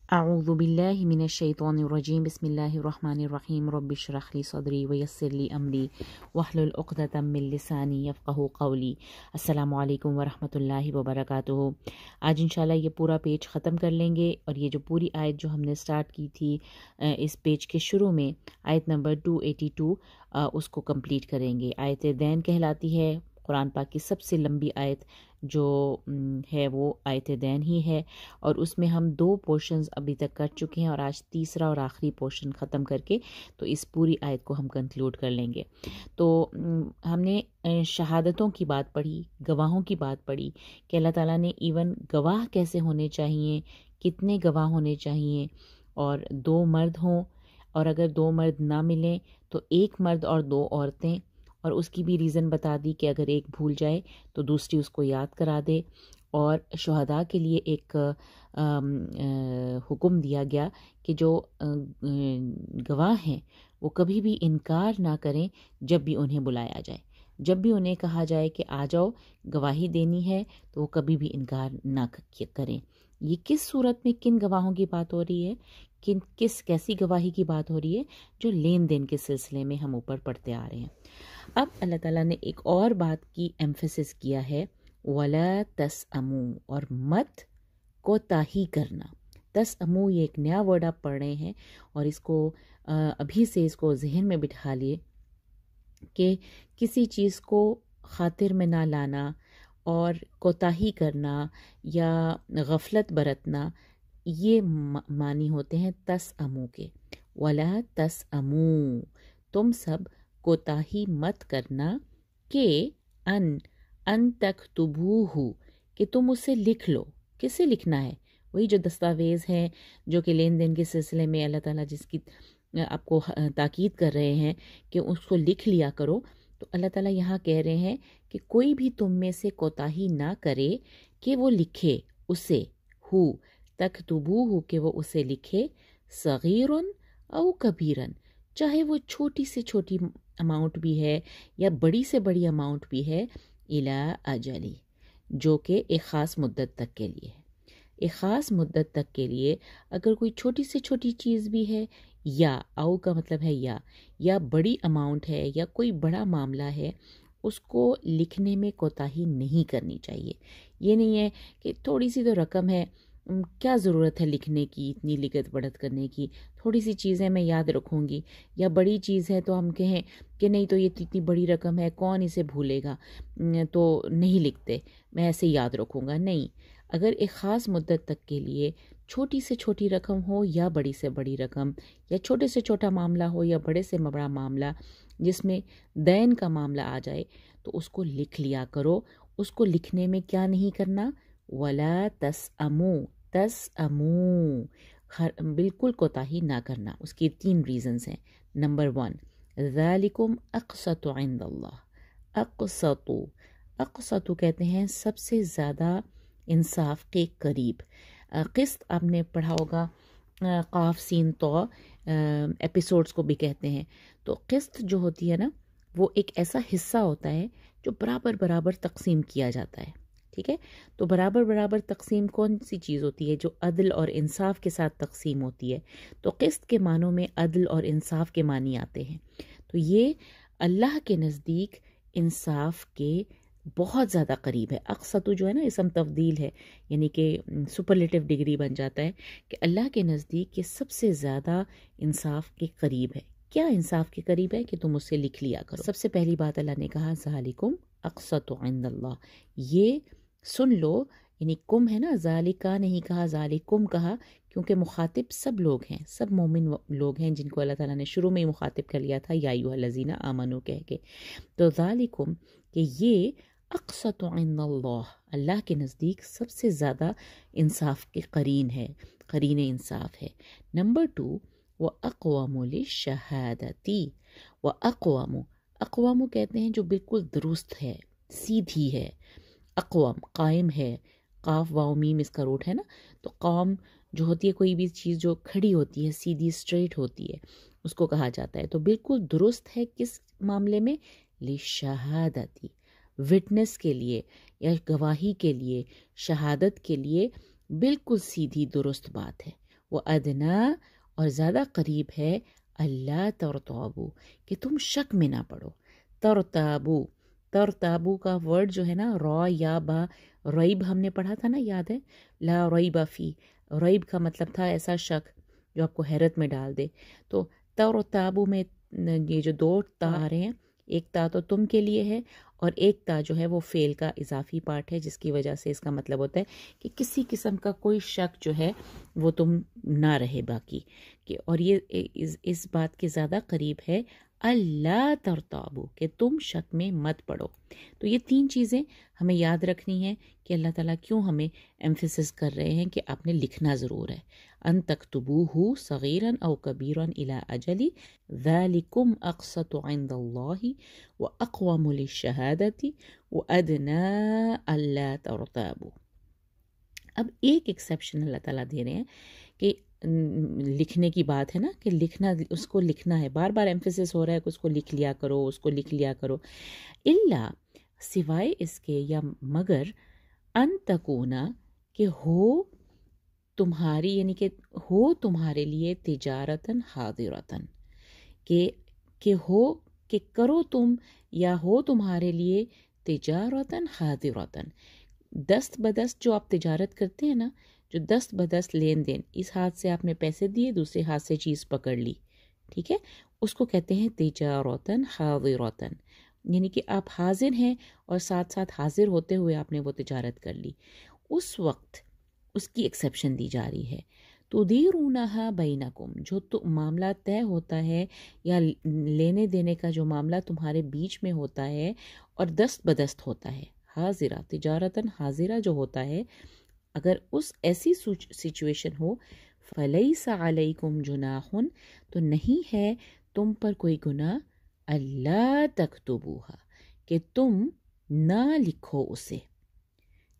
अऊज़ु बिल्लाहि मिनश्शैतानिर्रजीम बिस्मिल्लाहिर्रहमानिर्रहीम रब्बि इश्रह ली सदरी वयस्सिर ली अमरी वहलुल उक़दतम मिन लिसानी यफ़क़हू क़ौली। अस्सलामु अलैकुम वरहमतुल्लाहि वबरकातुहू। आज इंशाल्लाह ये पूरा पेज ख़त्म कर लेंगे और ये जो पूरी आयत जो हमने स्टार्ट की थी इस पेज के शुरू में आयत नंबर 282 उसको कंप्लीट करेंगे। आयत दैन कहलाती है, कुरान पाक की सबसे लंबी आयत जो है वो आयत दैन ही है और उसमें हम 2 पोर्शंस अभी तक कर चुके हैं और आज तीसरा और आखिरी पोर्शन ख़त्म करके तो इस पूरी आयत को हम कंक्लूड कर लेंगे। तो हमने शहादतों की बात पढ़ी, गवाहों की बात पढ़ी कि अल्लाह ताला ने इवन गवाह कैसे होने चाहिए, कितने गवाह होने चाहिए और 2 मर्द हों और अगर 2 मर्द ना मिलें तो 1 मर्द और 2 औरतें, और उसकी भी रीज़न बता दी कि अगर एक भूल जाए तो दूसरी उसको याद करा दे। और शुहदा के लिए एक हुक्म दिया गया कि जो गवाह हैं वो कभी भी इनकार ना करें जब भी उन्हें बुलाया जाए। जब भी उन्हें कहा जाए कि आ जाओ गवाही देनी है तो वो कभी भी इनकार ना करें। ये किस सूरत में किन गवाहों की बात हो रही है, किस कैसी गवाही की बात हो रही है? जो लेन देन के सिलसिले में हम ऊपर पढ़ते आ रहे हैं। अब अल्लाह ताला ने एक और बात की एम्फेसिस किया है, वला तसअमू, और मत कोताही करना। तसअमू ये एक नया वर्ड आप पढ़ रहे हैं और इसको अभी से इसको जहन में बिठा लिए कि किसी चीज़ को खातिर में ना लाना और कोताही करना या गफलत बरतना, ये मानी होते हैं तसअमू के। वला तसअमू, तुम सब कोताही मत करना के अन तक्तुबूहु, कि तुम उसे लिख लो। किसे लिखना है? वही जो दस्तावेज़ हैं जो कि लेन देन के सिलसिले में अल्लाह ताला जिसकी आपको ताकीद कर रहे हैं कि उसको लिख लिया करो। तो अल्लाह ताला यहाँ कह रहे हैं कि कोई भी तुम में से कोताही ना करे कि वो लिखे उसे, हु तक्तुबूहु, कि वो उसे लिखे, सगीरन औ कबीरन, चाहे वो छोटी से छोटी अमाउंट भी है या बड़ी से बड़ी अमाउंट भी है, इला अजली, जो कि एक ख़ास मुद्दत तक के लिए है। एक ख़ास मुद्दत तक के लिए अगर कोई छोटी से छोटी चीज़ भी है, या औ का मतलब है या बड़ी अमाउंट है या कोई बड़ा मामला है, उसको लिखने में कोताही नहीं करनी चाहिए। ये नहीं है कि थोड़ी सी तो रकम है, क्या ज़रूरत है लिखने की, इतनी लिखत पढ़त करने की, थोड़ी सी चीज़ें मैं याद रखूँगी। या बड़ी चीज़ है तो हम कहें कि नहीं तो ये इतनी बड़ी रकम है, कौन इसे भूलेगा, तो नहीं लिखते, मैं ऐसे याद रखूँगा। नहीं, अगर एक ख़ास मुद्दत तक के लिए छोटी से छोटी रकम हो या बड़ी से बड़ी रकम, या छोटे से छोटा मामला हो या बड़े से बड़ा मामला जिसमें दैन का मामला आ जाए, तो उसको लिख लिया करो। उसको लिखने में क्या नहीं करना, वला तसअमू, तसअमू, बिल्कुल कोताही ना करना। उसकी 3 रीज़न्स हैं। नंबर 1, ज़ालिकुम अक़सतु इंदल्लाह। अक़सतु, अक़सतु कहते हैं सबसे ज़्यादा इंसाफ के करीब। क़िस्त आपने पढ़ा होगा, क़ाफ सीन तो एपिसोड्स को भी कहते हैं। तो क़िस्त जो होती है ना, वो एक ऐसा हिस्सा होता है जो बराबर बराबर तकसीम किया जाता है। ठीक है, तो बराबर बराबर तकसीम कौन सी चीज़ होती है? जो अदल और इंसाफ के साथ तकसीम होती है। तो क़िस्त के मानों में अदल और इंसाफ के मानी आते हैं। तो ये अल्लाह के नज़दीक इंसाफ के बहुत ज़्यादा करीब है। अक़सतु जो है ना, इसम तफ़दील है, यानी कि सुपरलेटिव डिग्री बन जाता है कि अल्लाह के नज़दीक ये सबसे ज़्यादा इंसाफ के करीब है। क्या इंसाफ के करीब है? कि तुम उससे लिख लिया करो। सबसे पहली बात अल्लाह ने कहा, ज़ालिकुम अक़सतु इंदल्लाह, ये सुन लो, यानी कुम है ना, ज़ालिका नहीं कहा, ज़ालिकुम कहा, क्योंकि मुखातिब सब लोग हैं, सब मोमिन लोग हैं जिनको अल्लाह ताला ने शुरू में ही मुखातिब कर लिया था, या अय्युहल्लज़ीना आमनू कह के। तो ज़ालिकुम, कि ये अक़सतु इंदल्लाह, अल्लाह के नज़दीक सबसे ज़्यादा इंसाफ के करीन है, करीन इंसाफ है। नंबर 2, व अक़वामु लिश्शहादती, व अक़वामु, अक़वामु कहते हैं जो बिल्कुल दुरुस्त है, सीधी है। अक़वाम कायम है, काफ वाव मीम इसका रूट है ना, तो कौम जो होती है कोई भी चीज़ जो खड़ी होती है, सीधी स्ट्रेट होती है, उसको कहा जाता है। तो बिल्कुल दुरुस्त है किस मामले में? लिश्शहादती, विटनेस के लिए या गवाही के लिए, शहादत के लिए बिल्कुल सीधी दुरुस्त बात है। وَأَدْنَا اور زیادہ قریب ہے اللہ ترتابو کہ تم شک میں نہ پڑو. ترتابو، ترتابو کا ورڈ جو ہے نا را یا با، ریب ہم نے پڑھا تھا نا، یاد ہے؟ لا ریب فی، ریب کا مطلب تھا ایسا شک جو آپ کو حیرت میں ڈال دے. تو ترتابو میں یہ جو دو تا آ رہے ہیں، ایک تا تو تم کے لیے ہے اور ایک تا جو ہے وہ فعل کا اضافی پارٹ ہے، جس کی وجہ سے اس کا مطلب ہوتا ہے کہ کسی قسم کا کوئی شک جو ہے وہ تم نہ رہے باقی کہ. اور یہ اس بات کے زیادہ قریب ہے اللہ ترتابو کہ تم شک میں مت پڑو. تو یہ تین چیزیں ہمیں یاد رکھنی ہیں کہ اللہ تعالیٰ کیوں ہمیں ایمفیسس کر رہے ہیں کہ آپ نے لکھنا ضرور ہے. ان تکتبوہ صغیرا او کبیرا الی اجلی ذالکم اقسط عند اللہ واقوم للشہادۃ وادنی الا ترتابوا. اب ایک ایکسیپشن اللہ تعالیٰ دے رہے ہیں کہ لکھنے کی بات ہے نا کہ لکھنا، اس کو لکھنا ہے، بار بار ایمفیسس ہو رہا ہے کہ اس کو لکھ لیا کرو، اس کو لکھ لیا کرو. الا سوائے اس کے یا مگر ان تکونا کہ ہو تمہاری، یعنی کہ ہو تمہارے لیے تجارتاً حاضرتاً، کہ ہو کہ کرو تم یا ہو تمہارے لیے تجارتاً حاضرتاً، دست بدست جو آپ تجارت کرتے ہیں نا، جو دست بدست لین دین، اس ہاتھ سے آپ نے پیسے دیے دوسرے ہاتھ سے چیز پکڑ لی، ٹھیک ہے، اس کو کہتے ہیں تجارتاً حاضرتاً. یعنی کہ آپ حاضر ہیں اور ساتھ ساتھ حاضر ہوتے ہوئے آپ نے وہ تجارت کر لی. اس وقت اس کی ایکسیپشن دی جا رہی ہے. تدیرونہا بینکم، جو تو معاملہ طے ہوتا ہے یا لینے دینے کا جو معاملہ تمہارے بیچ میں ہوتا ہے اور دست بدست ہوتا ہے، حاضرہ تجارتاً حاضرہ جو ہوتا ہے، اگر اس ایسی سچویشن ہو فلیس علیکم جناح، تو نہیں ہے تم پر کوئی گناہ، اللہ تکتبوہا کہ تم نہ لکھو اسے.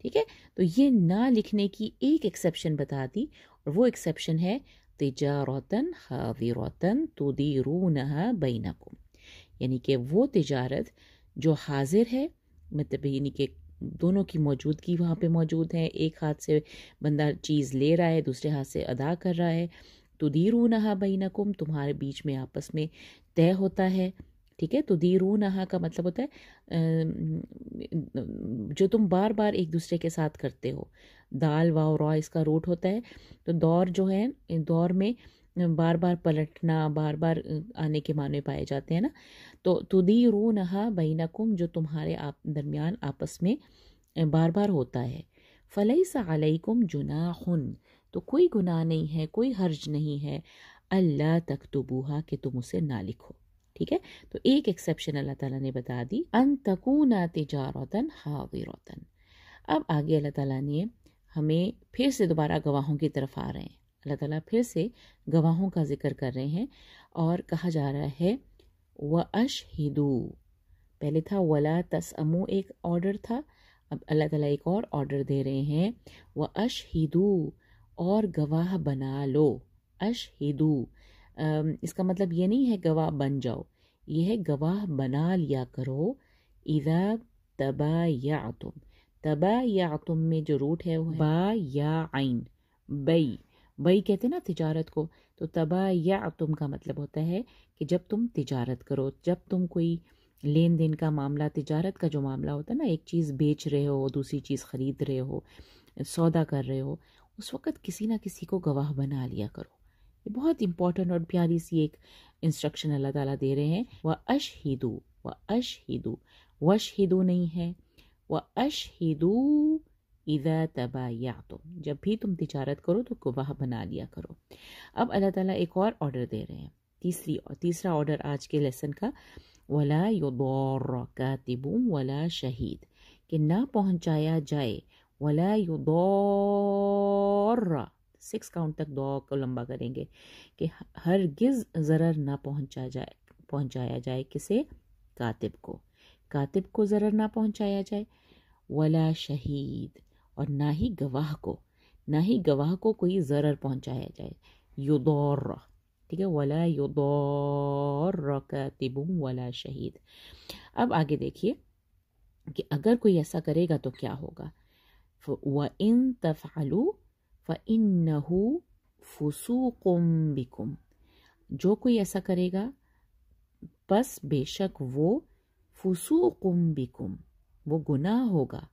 ٹھیک ہے، تو یہ نہ لکھنے کی ایک ایکسیپشن بتا دی، اور وہ ایکسیپشن ہے تجارتاً حاضرتاً تدیرونہا بینکم، یعنی کہ وہ تجارت جو حاضر ہے، مطلب یعنی کہ دونوں کی موجودگی وہاں پہ موجود ہے، ایک ہاتھ سے بندہ چیز لے رہا ہے دوسرے ہاتھ سے ادا کر رہا ہے. تدیرونہا بینکم تمہارے بیچ میں آپس میں طے ہوتا ہے. ٹھیک ہے، تدیرونہا کا مطلب ہوتا ہے جو تم بار بار ایک دوسرے کے ساتھ کرتے ہو. دال واو را اس کا روٹ ہوتا ہے، تو دور جو ہے دور میں بار بار پلٹنا، بار بار آنے کے معنی پائے جاتے ہیں نا. تو تدیرونہا بینکم جو تمہارے درمیان آپس میں بار بار ہوتا ہے. فلیس علیکم جناح تو کوئی گناہ نہیں ہے، کوئی حرج نہیں ہے، اللہ تکتبوہا کہ تم اسے نہ لکھو. ٹھیک ہے، تو ایک ایکسیپشن اللہ تعالیٰ نے بتا دی، ان تکونا تجارتاً حاضرتاً. اب آگے اللہ تعالیٰ نے ہمیں پھر سے دوبارہ گواہوں کی طرف آ رہے ہیں. اللہ تعالیٰ پھر سے گواہوں کا ذکر کر رہے ہیں اور کہا جا رہا ہے وَأَشْهِدُوا. پہلے تھا وَلَا تَسْأَمُوا، ایک آرڈر تھا، اب اللہ تعالیٰ ایک اور آرڈر دے رہے ہیں وَأَشْهِدُوا اور گواہ بنا لو. اشہدو اس کا مطلب یہ نہیں ہے گواہ بن جاؤ، یہ ہے گواہ بنا لیا کرو. اذا تبایعتم، تبایعتم میں جو روٹ ہے وہ با یا عین، بئی کہتے ہیں نا تجارت کو. تو تبایعتم کا مطلب ہوتا ہے کہ جب تم تجارت کرو، جب تم کوئی لین دین کا معاملہ، تجارت کا جو معاملہ ہوتا ہے نا، ایک چیز بیچ رہے ہو دوسری چیز خرید رہے ہو، سودا کر رہے ہو، اس وقت کسی نہ کسی کو گواہ بنا لیا کرو. یہ بہت امپورٹنٹ اور پیاری سی ایک انسٹرکشن اللہ تعالیٰ دے رہے ہیں. وَأَشْهِدُوا، وَأَشْهِدُوا، وَأَشْهِدُوا نہیں ہے، وَأَشْهِدُوا اِذَا تَبَایَعْتُمْ، جب بھی تم تجارت کرو تو گواہ بنا لیا کرو. اب اللہ تعالیٰ ایک اور آرڈر دے رہے ہیں، تیسرا آرڈر آج کے لیسن کا، وَلَا يُضَارَّ كَاتِبٌ وَلَا شَهِيدٌ، کہ نہ پہنچایا جائے، وَلَا يُضَارَّ 6 کاؤنٹ تک دعا کو لمبا کریں گے کہ ہرگز ضرر نہ پہنچایا جائے کسے؟ کاتب کو، کاتب کو ضرر نہ پہنچایا جائے. ولا شہید، اور نہ ہی گواہ کو، نہ ہی گواہ کو کوئی ضرر پہنچایا جائے. یضار، ٹھیک ہے، ولا یضار کاتب ولا شہید. اب آگے دیکھیے کہ اگر کوئی ایسا کرے گا تو کیا ہوگا. وَإِن تَفْعَلُوا فَإِنَّهُ फुसूकुम बिकुम, जो कोई ऐसा करेगा बस बेशक वो फुसूकुम बिकुम, वो गुनाह होगा।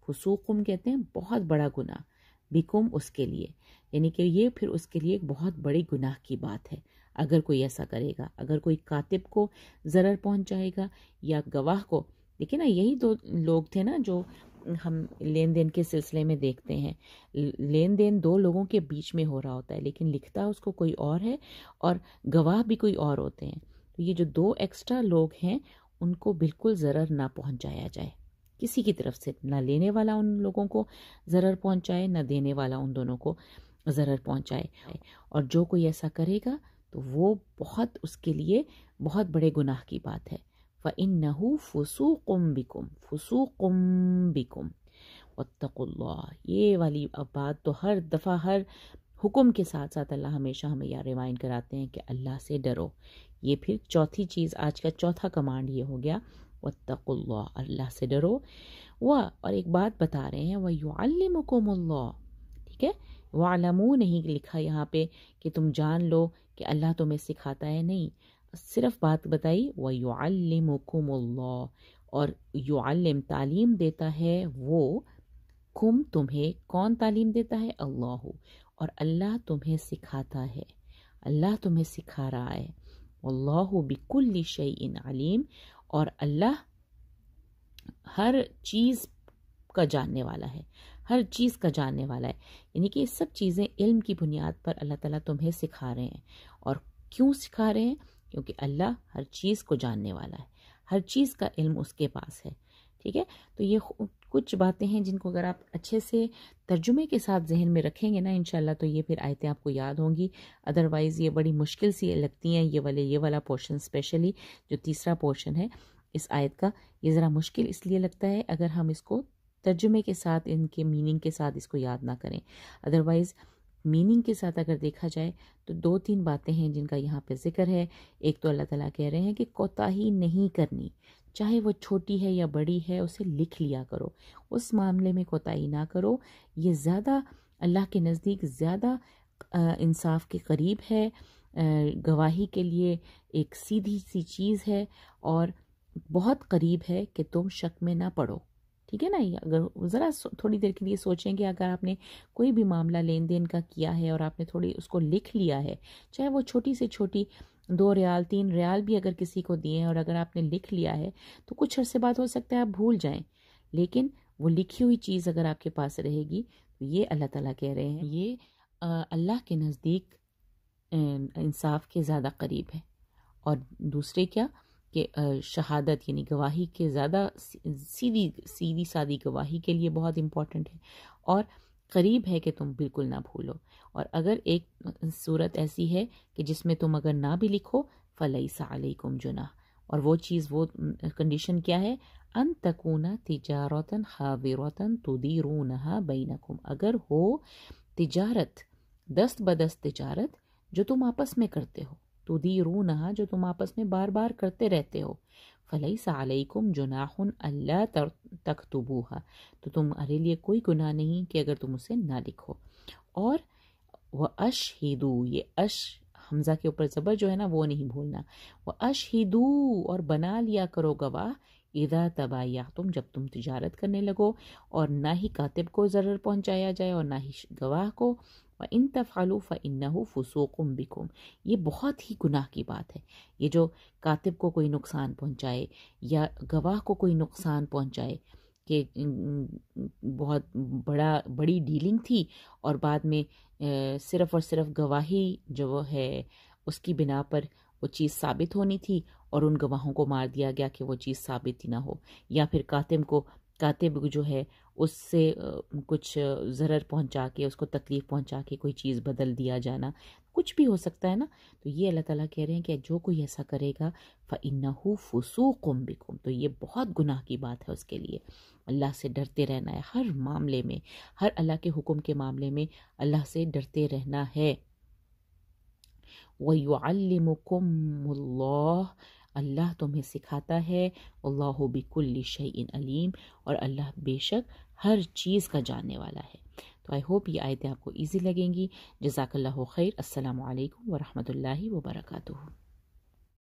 फुसूकुम कहते हैं बहुत बड़ा गुनाह, बिकुम उसके लिए, यानी कि ये फिर उसके लिए एक बहुत बड़ी गुनाह की बात है अगर कोई ऐसा करेगा। अगर कोई कातिब को ज़रर पहुंचाएगा या गवाह को, देखिए ना यही दो लोग थे ना जो हम लेन देन के सिलसिले में देखते हैं, लेन देन दो लोगों के बीच में हो रहा होता है लेकिन लिखता उसको कोई और है और गवाह भी कोई और होते हैं। तो ये जो दो एक्स्ट्रा लोग हैं उनको बिल्कुल ज़रर ना पहुंचाया जाए किसी की तरफ से, ना लेने वाला उन लोगों को ज़रर पहुंचाए ना देने वाला उन दोनों को ज़रर पहुंचाए। और जो कोई ऐसा करेगा तो वो बहुत उसके लिए बहुत बड़े गुनाह की बात है। फ़इन्नहु फुसूकुम बिकुम, फुसूकुम बिकुम वत्तकुल्लाह। ये वाली अब बात तो हर दफ़ा हर हुक्म के साथ साथ अल्लाह हमेशा हमें याद रिमाइंड कराते हैं कि अल्लाह से डरो। ये फिर चौथी चीज़, आज का चौथा कमांड ये हो गया, वत्तकुल्लाह, अल्लाह से डरो। और एक बात बता रहे हैं, वह युअल्लिमुकुमुल्लाह, ठीक है, वालमू नहीं लिखा यहाँ पे कि तुम जान लो कि अल्लाह तुम्हें सिखाता है, नहीं, सिर्फ बात बताई वह युअल्लिमुकुमुल्लाह, और युअल्लिम तालीम देता है वो, कुम तुम्हें, कौन तालीम देता है? अल्लाह, और अल्लाह तुम्हें सिखाता है, अल्लाह तुम्हें सिखा रहा है। अल्लाहु बिकुल्लि शैइन अलीम, और अल्लाह हर चीज़ का जानने वाला है, हर चीज़ का जानने वाला है। यानी कि ये सब चीज़ें इल्म की बुनियाद पर अल्लाह ताला तुम्हें सिखा रहे हैं। और क्यों सिखा रहे हैं? क्योंकि अल्लाह हर चीज़ को जानने वाला है, हर चीज़ का इल्म उसके पास है, ठीक है। तो ये कुछ बातें हैं जिनको अगर आप अच्छे से तर्जुमे के साथ जहन में रखेंगे ना इंशाल्लाह, तो ये फिर आयतें आपको याद होंगी। अदरवाइज़ ये बड़ी मुश्किल सी लगती हैं, ये वाला पोर्शन स्पेशली जो तीसरा पोर्शन है इस आयत का, ये ज़रा मुश्किल इसलिए लगता है अगर हम इसको तर्जुमे के साथ, इनके मीनिंग के साथ इसको याद ना करें। अदरवाइज़ मीनिंग के साथ अगर देखा जाए तो दो तीन बातें हैं जिनका यहाँ पे जिक्र है। एक तो अल्लाह ताला कह रहे हैं कि कोताही नहीं करनी, चाहे वो छोटी है या बड़ी है उसे लिख लिया करो, उस मामले में कोताही ना करो। ये ज़्यादा अल्लाह के नज़दीक ज़्यादा इंसाफ के करीब है, गवाही के लिए एक सीधी सी चीज़ है और बहुत करीब है कि तुम शक में ना पड़ो, ठीक है ना। अगर ज़रा थोड़ी देर के लिए सोचें कि अगर आपने कोई भी मामला लेन देन का किया है और आपने थोड़ी उसको लिख लिया है, चाहे वो छोटी से छोटी 2 रियाल 3 रियाल भी अगर किसी को दिए हैं और अगर आपने लिख लिया है तो कुछ अरसे बाद हो सकता है आप भूल जाएं, लेकिन वो लिखी हुई चीज़ अगर आपके पास रहेगी तो ये अल्लाह ताला कह रहे हैं ये अल्लाह के नज़दीक इंसाफ के ज़्यादा करीब है। और दूसरे क्या कि शहादत यानी गवाही के ज़्यादा सीधी सादी गवाही के लिए बहुत इम्पॉर्टेंट है और करीब है कि तुम बिल्कुल ना भूलो। और अगर एक सूरत ऐसी है कि जिसमें तुम अगर ना भी लिखो, फलैसा अलैकुम जुनाह, और वो चीज़, वो कंडीशन क्या है? अन तकूना तिजारतन हादिरतन तुदीरूनहा बैनकुम, अगर हो तिजारत, दस्त बदस्त तिजारत जो तुम आपस में करते हो, तुदीरूनहा जो तुम आपस में बार बार करते रहते हो, फलैसा अलैकुम जुनाहुन अल्ला तक्तुबूहा, तो तुम्हारे लिए कोई गुनाह नहीं कि अगर तुम उसे ना लिखो। और वह अशहिदू, ये अश हमजा के ऊपर ज़बर जो है ना वो नहीं भूलना, वह अशहिदू, और बना लिया करो गवाह, इदा तबाया, तुम जब तुम तिजारत करने लगो, और ना ही कातिब को ज़रर पहुंचाया जाए और ना ही गवाह को। व इन तफ़अलू फ़इन्नहु फ़ुसूकुम बिकुम, ये बहुत ही गुनाह की बात है। ये जो कातिब को कोई नुकसान पहुंचाए या गवाह को कोई नुकसान पहुंचाए कि बहुत बड़ी डीलिंग थी और बाद में सिर्फ़ और सिर्फ गवाही जो वो है उसकी बिना पर वो चीज़ साबित होनी थी और उन गवाहों को मार दिया गया कि वो चीज़ साबित ही ना हो, या फिर कातिब जो है उससे कुछ ज़रर पहुंचा के, उसको तकलीफ़ पहुंचा के कोई चीज़ बदल दिया जाना, कुछ भी हो सकता है ना। तो ये अल्लाह ताला कह रहे हैं कि जो कोई ऐसा करेगा फ़इन्नहु फ़ुसूकुम बिकुम, तो ये बहुत गुनाह की बात है उसके लिए। अल्लाह से डरते रहना है हर मामले में, हर अल्लाह के हुक्म के मामले में अल्लाह से डरते रहना है। वयुअल्लिमुकुमुल्लाह, अल्लाह तुम्हें सिखाता है, अल्लाहु बिकुल्लि शैइन अलीम, और अल्लाह बेशक हर चीज़ का जानने वाला है। تو آئی ہوپ یہ آیتیں آپ کو ایزی لگیں گی. جزاک اللہ خیر. السلام علیکم ورحمۃ اللہ وبرکاتہ.